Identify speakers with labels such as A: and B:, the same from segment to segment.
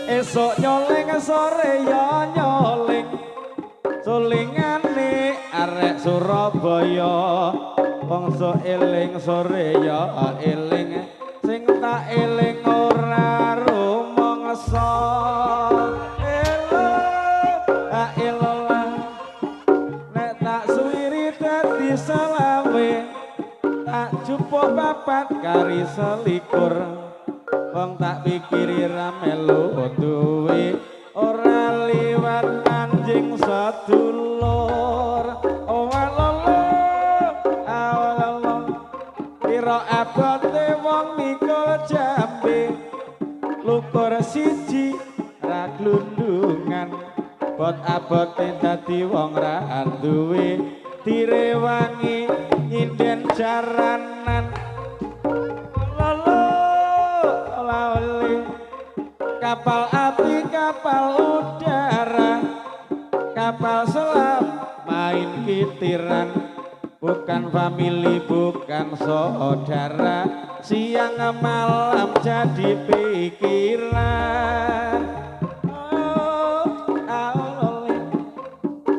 A: esok nyoling sore ya nyoling sulingane arek Surabaya bangsa eling sore ya eling sing tak eling ora rumangsa nek tak suwiri dadi selawe tak jupuk papat kari selikur wong tak pikiri ra melu duwe ora liwat anjing sedulur oh walala awalala pira abote wong mikul jambe lukur siji ra glundungan bot abote dadi wong ra duwe direwangi nyinden jaranan kapal api, kapal udara, kapal selam, main kitiran, bukan famili, bukan saudara, siang malam jadi pikiran.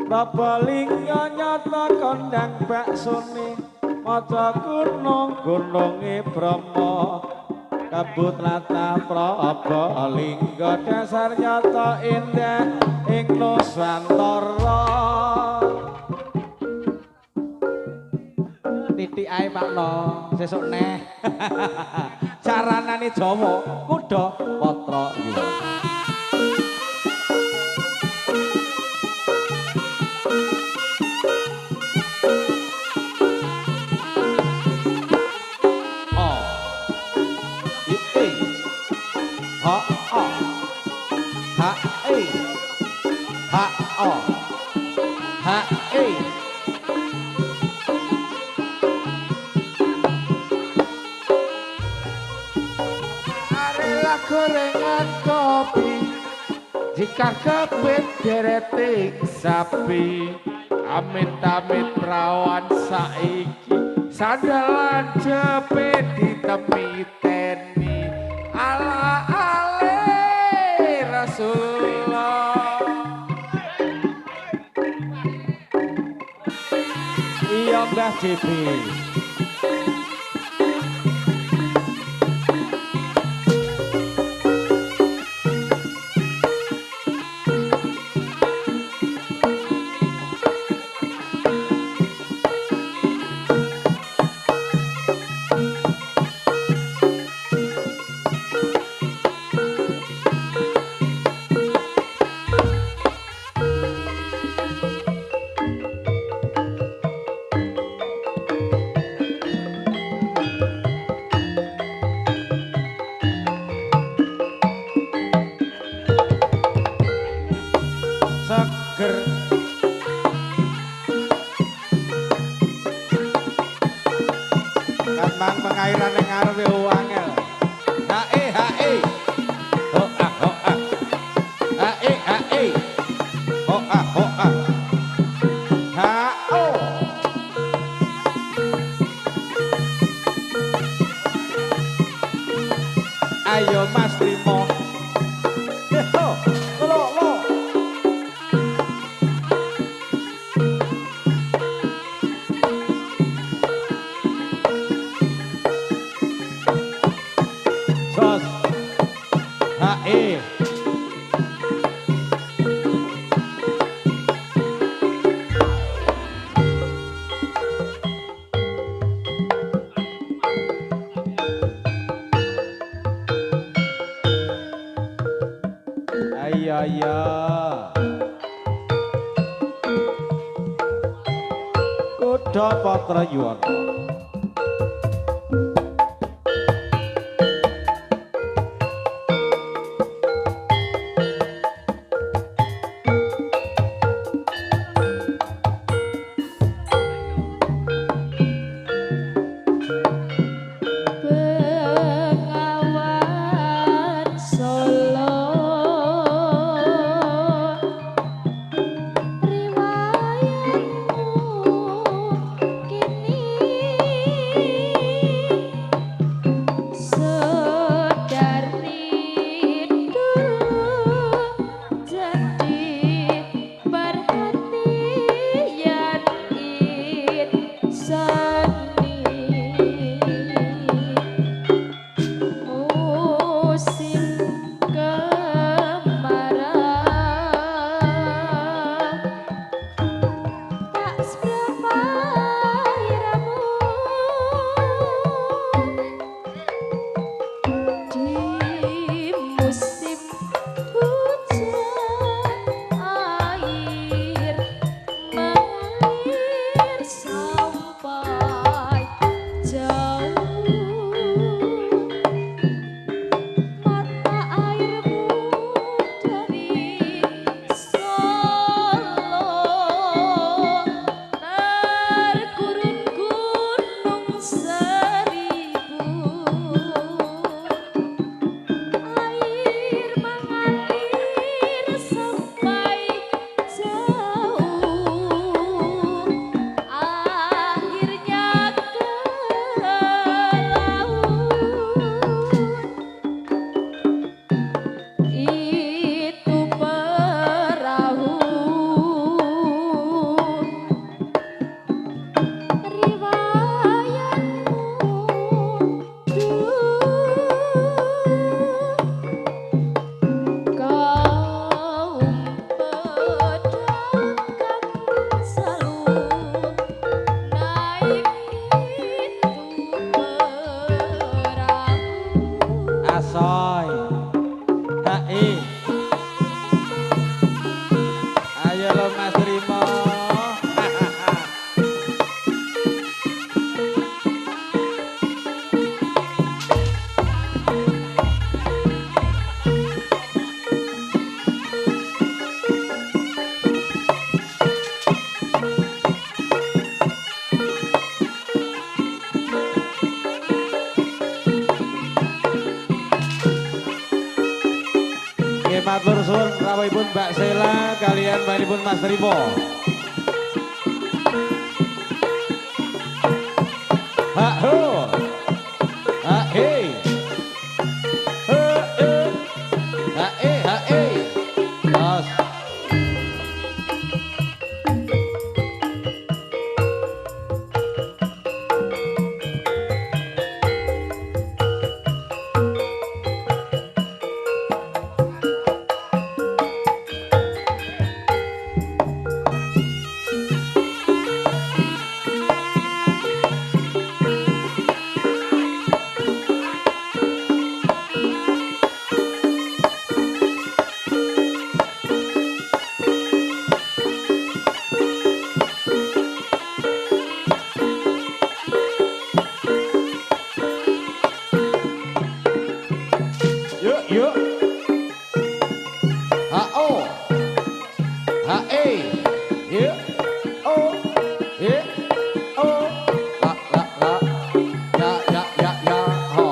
A: Babalingga nyata kondang baksone, maca gunung-gununge Bromo. Kabut lata Prabalingga dasar nyata indah ing Nusantara. Titik ae makna sesuk neh. Caranane Jawa kuda patra yuwa.
B: Gorengan kopi jika kebet deretik sapi amit-amit perawan saiki sandalan cepet ditemiteni ala ale Rasulullah
A: iya Mbah Devi ayo Mas Trimo Sos HE Ayah Kuda Patra Yuwana
C: Riwayatmu kini
A: matur suwun rawuhipun Mbak Sela kalian panjenenganipun Mas Rimo. Ha ho. Ha he. Ha e ha e. Jos. Yuk. Ha-o. Ha-e. Yuk. O. Ye. O. La. Ya. Ho.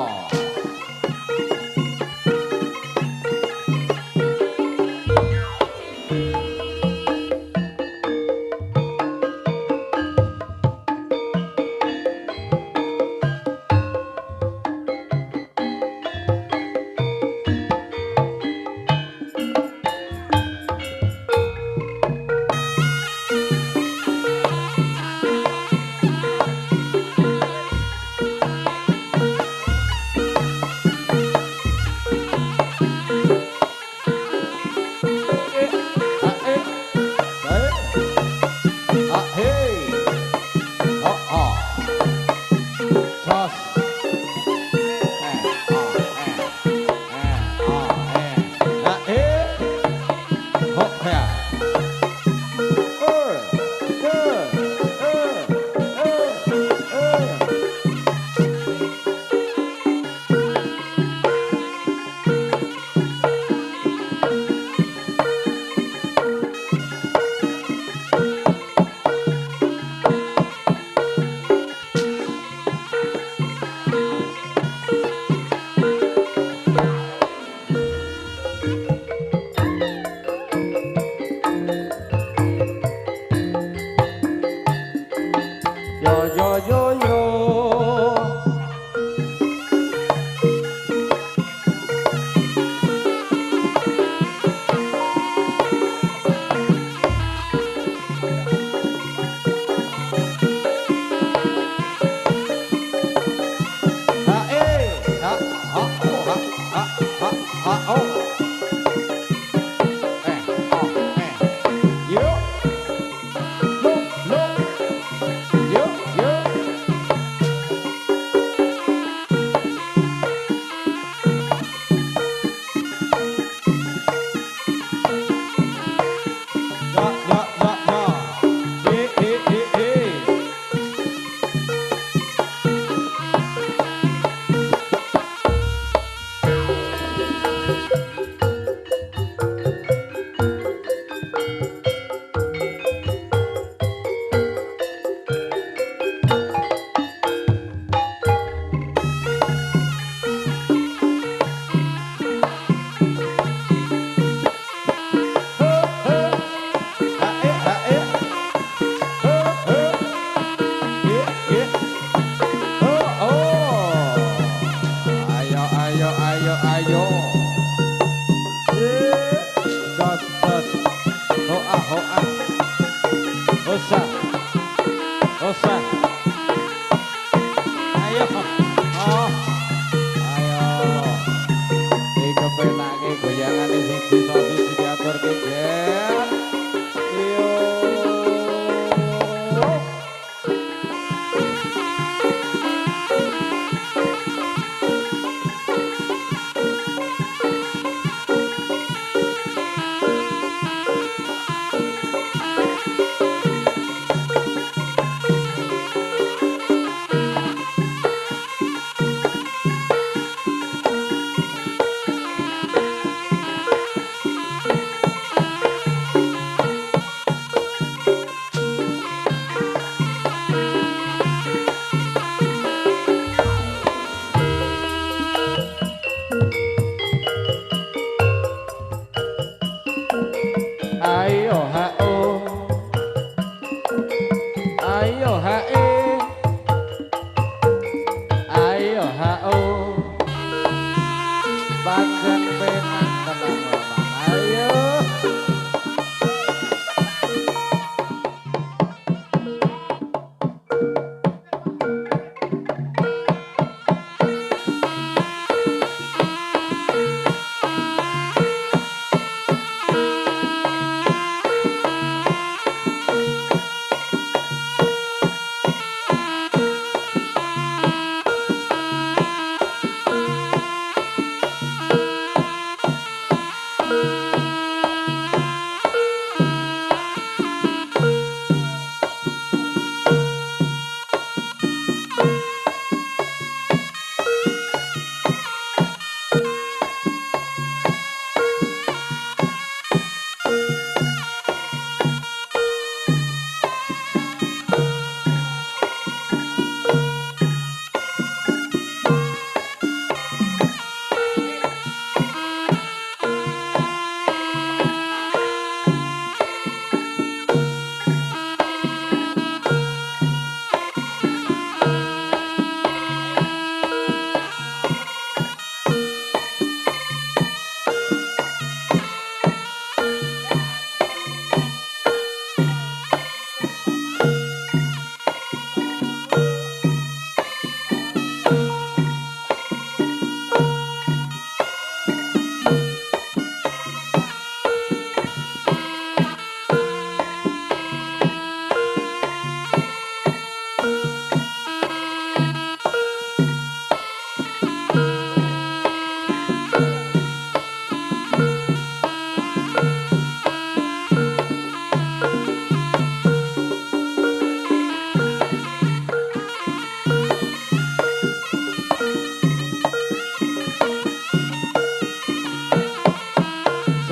A: Yo. Ayo. Jos. Hoa. Osa. Ayo. Oh. Ayo. Iki penake goyangane siji siji diaturke, Ger. Yo.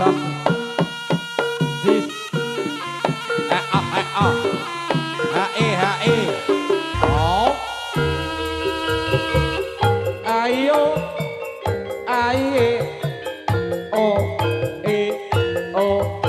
A: Sah. Dis. H-E. Oh. Ayo. Aye. Oh. Oh.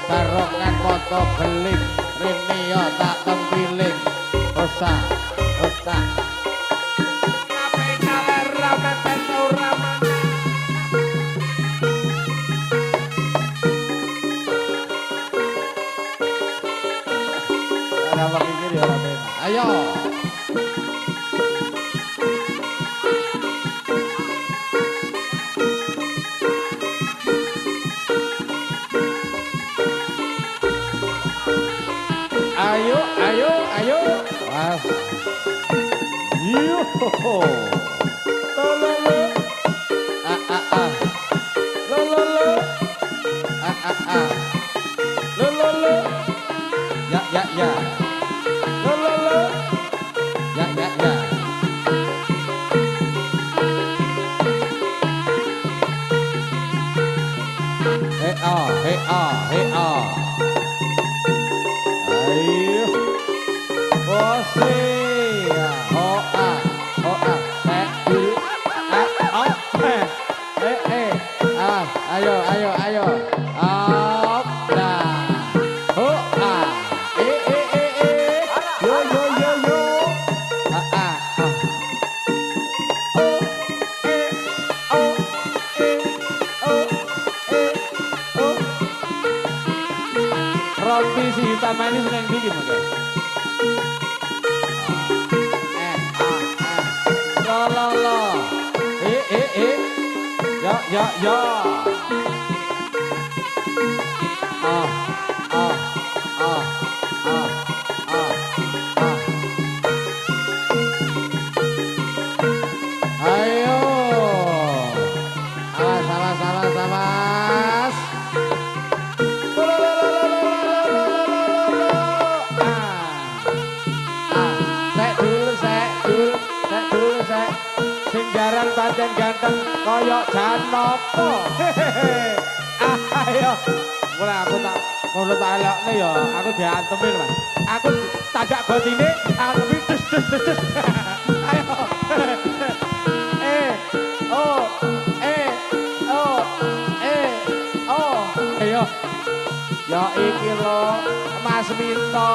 A: Barongan moto beling rene yo tak tempiling osa ngapain nalar rame peso ramana ada apa pikir ya rame ayo ayo was yo lo lo ya lo ya hey ayo Osia, ayo,
C: rompi si hitam manis neng diki mungkin. Lo. Ya.
A: Ayo. Awas. Sek dulu.
C: Sing jaran pancen ganteng koyok Janopo. Ayo. Mulai aku tak ngono tak elokne ya, aku diantemin, Mas. Aku tajak gotine, antemi dus. Ayo. Ayo. Ya iki lho, Mas Minto.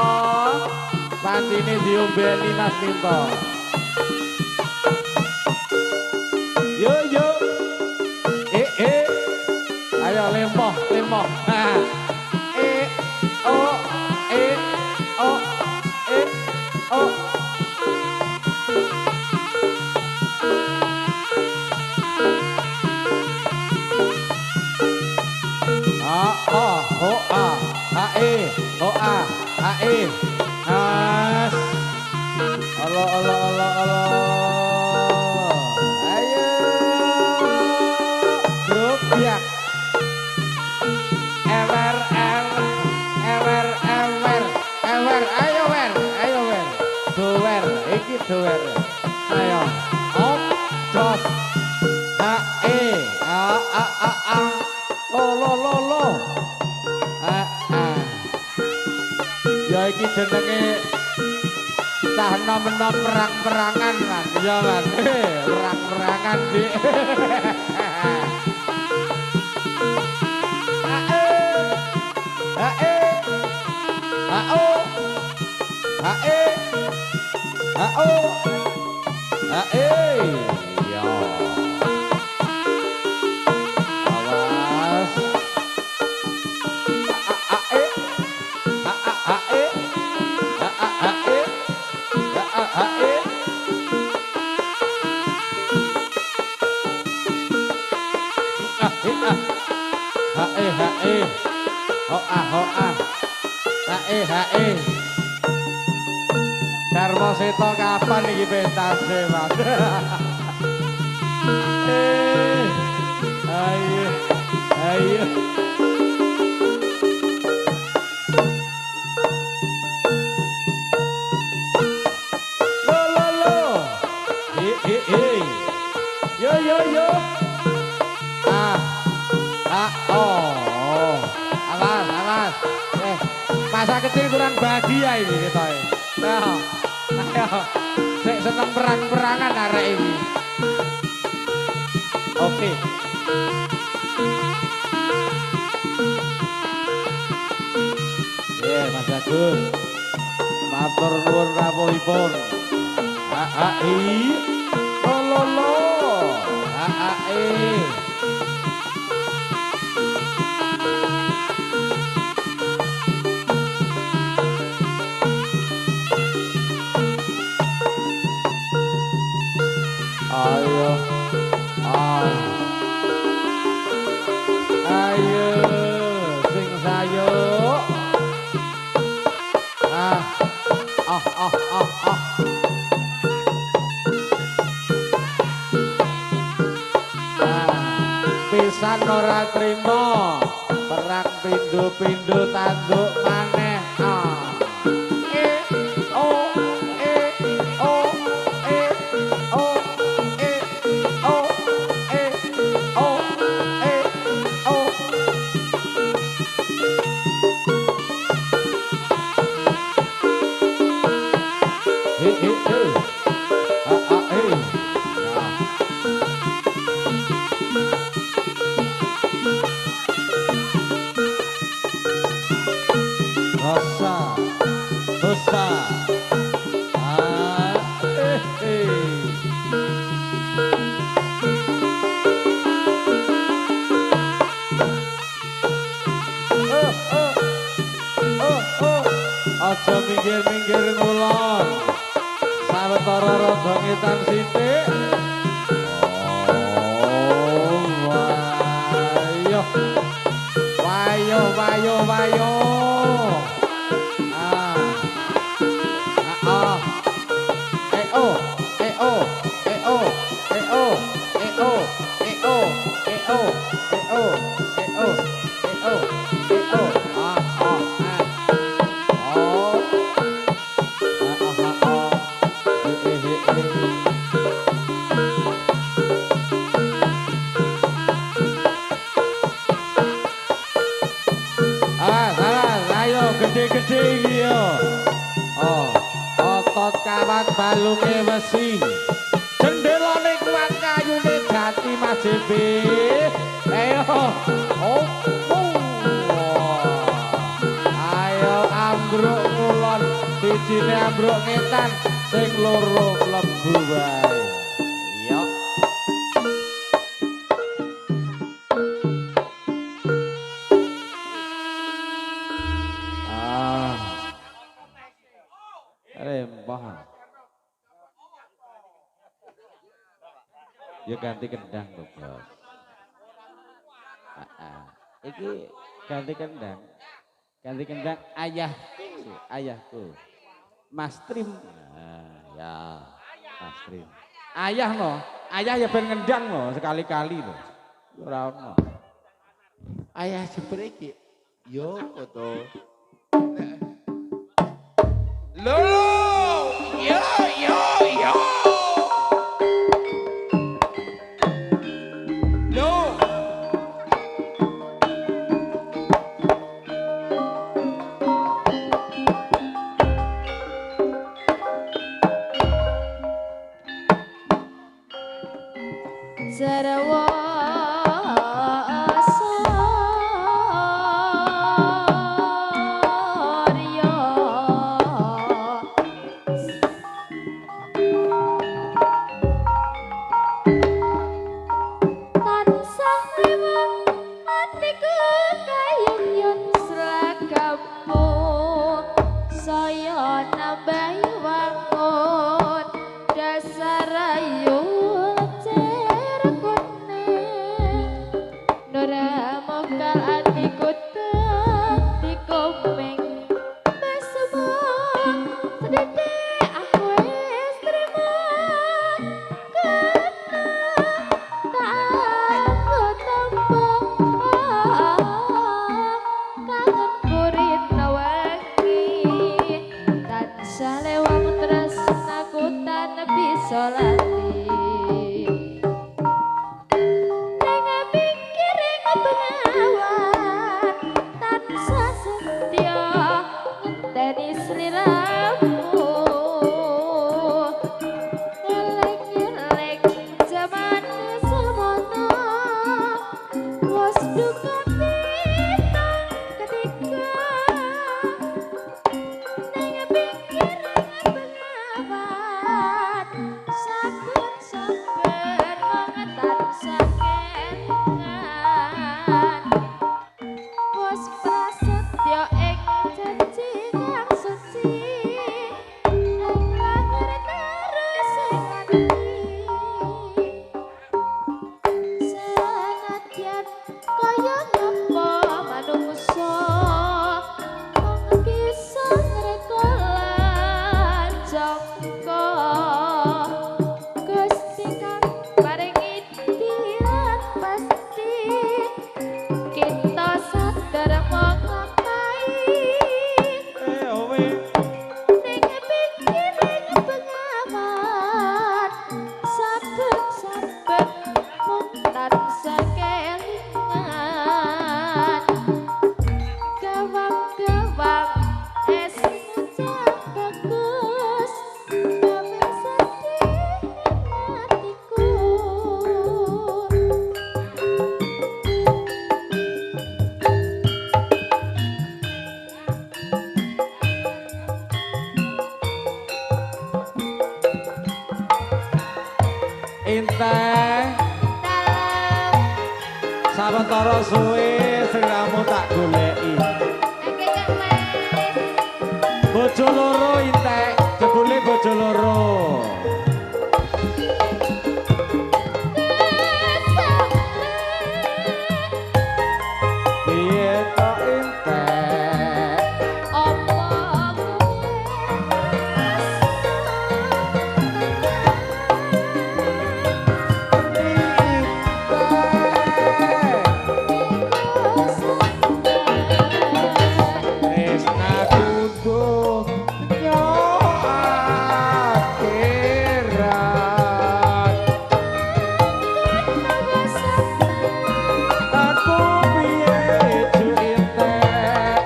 C: Pancine diombeni Mas Minto. Yo. Ayo lempoh. Nah. Nas. Allah. Ayo. Grup biak. Ewer. Ayo wer. Dower, iki dower. Ayo. Op, jos. Lo. Ya iki jenenge cah nom-nom perang-perangan kan. Ya kan. Perang-perangan di. Ya. Awas. Darmo Seto kapan iki pentase, Mas? Ayo. Lo. Yo. Awas. Masa kecil kurang bahagia ini kita. Ayo. Sik seneng perang-perangan arek ini. Oke. Mas Agus. Matur nuwun rawuhipun. Lo. Ayo sing sayo. Pisan ora trimo perang pindho-pindho tanduk maneh. Aja minggir-minggir ngulon. Sawetara rada ngetan sithik. Oh, wayo. Wayo, wayo, wayo. Ah. Ah. Oh. Oh. Oh. Oh. Oh. Oh. Oh. Oh. Oh. Gede-gede iki yo. Oh, otot kawat balunge wesi. Jendelane kuat kayune jati Mas JB. Ayo. Oh. Ayo ambruk ngulon, sijine ambruk ngetan, sing loro mlebu wae. Yo. Rempah. Ya ganti kendang lho, Bos. Iki ganti kendang. Ganti kendang ayahku. Mas Trim. Ya, Mas Trim. Ayah no, ayah ya ben ngendang no sekali-kali lho. Ora ono.
B: Ayah seperti iki. Yo foto. Lolo! Yo! No!
D: Sarawa
C: Inteh sawetara suwe sing kamu tak goleki. bojo loro intek, jebule bojo loro. Piye kok intek? Tresna kudu yo akhirat. Aku piye ju intek?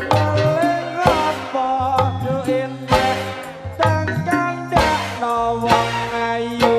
C: Paling apa ju intek? Tangkang dakno wong ayu.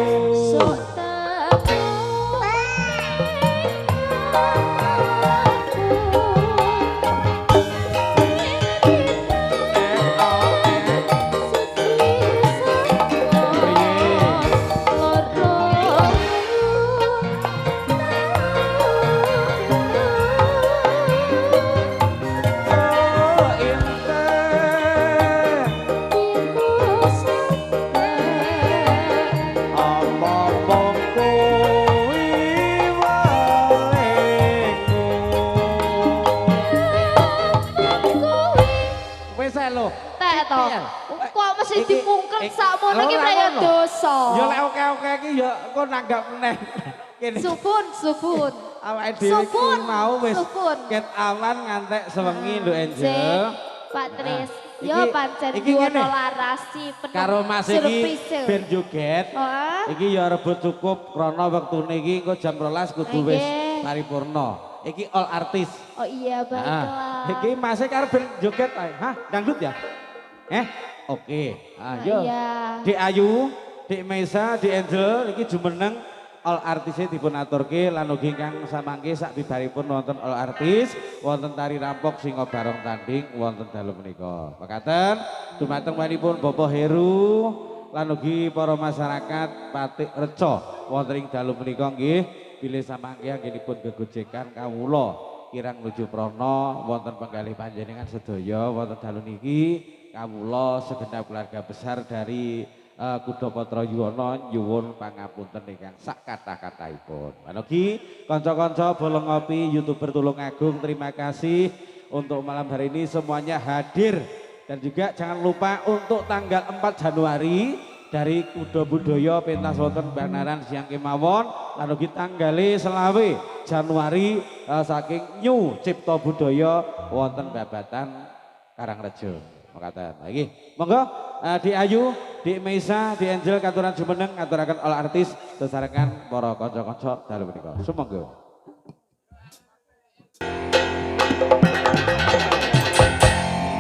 D: Kok mesti dipungkel sakmono iki kaya dosa.
C: Ya lek oke-oke iki ya kok nanggap meneh. Kene.
D: Supun.
C: Awake dhewe iki mau wis
D: Supun.
C: ket awan ngantek sewengi lho Angel.
D: Pak Tris,
C: Iki-
D: yo pancen
C: iki ngene.
D: ono larasi penuh
C: Karo Mas iki
D: surprise.
C: ben joget.
D: Oh,
C: Iki ya rebut cukup krana wektune iki engko jam 12 kudu wis
D: Nggih.
C: paripurna. Iki all artis.
D: oh iya baiklah.
C: Iki Mas karo ben joget ae. Hah, dangdut ya? Oke. Ayo.
D: Iya.
C: Dik Ayu, Dik Mesa, Dik Angel iki jumeneng all artise dipun aturke lan ugi ingkang samangke sak bibaripun wonten all artis, wonten tari rampok singa barong tanding wonten dalu menika. Mekaten dumateng panipun Bapak Heru lan ugi para masyarakat Patik Reca wonten ing dalu menika nggih bilih samangke anggenipun gegojekan kawula kirang nuju prana wonten penggalih panjenengan sedaya wonten dalu niki kawula segenap keluarga besar dari Kuda Patra Yuwana nyuwun pangapunten ingkang sak kata-kataipun. Manogi kanca-kanca Bolong Ngopi, YouTuber Tulungagung, terima kasih untuk malam hari ini semuanya hadir dan juga jangan lupa untuk tanggal 4 Januari dari Kuda Budaya pentas wonten Banaran siang kemawon lan ugi tanggale selawe Januari saking New Cipta Budaya wonten Babatan Karangrejo. Makatan lagi, monggo Di Ayu, Di Meisa, Di Angel katuran jumeneng ngaturaken all artis sesarengan para kanca-kanca dalu menika. Sumangga.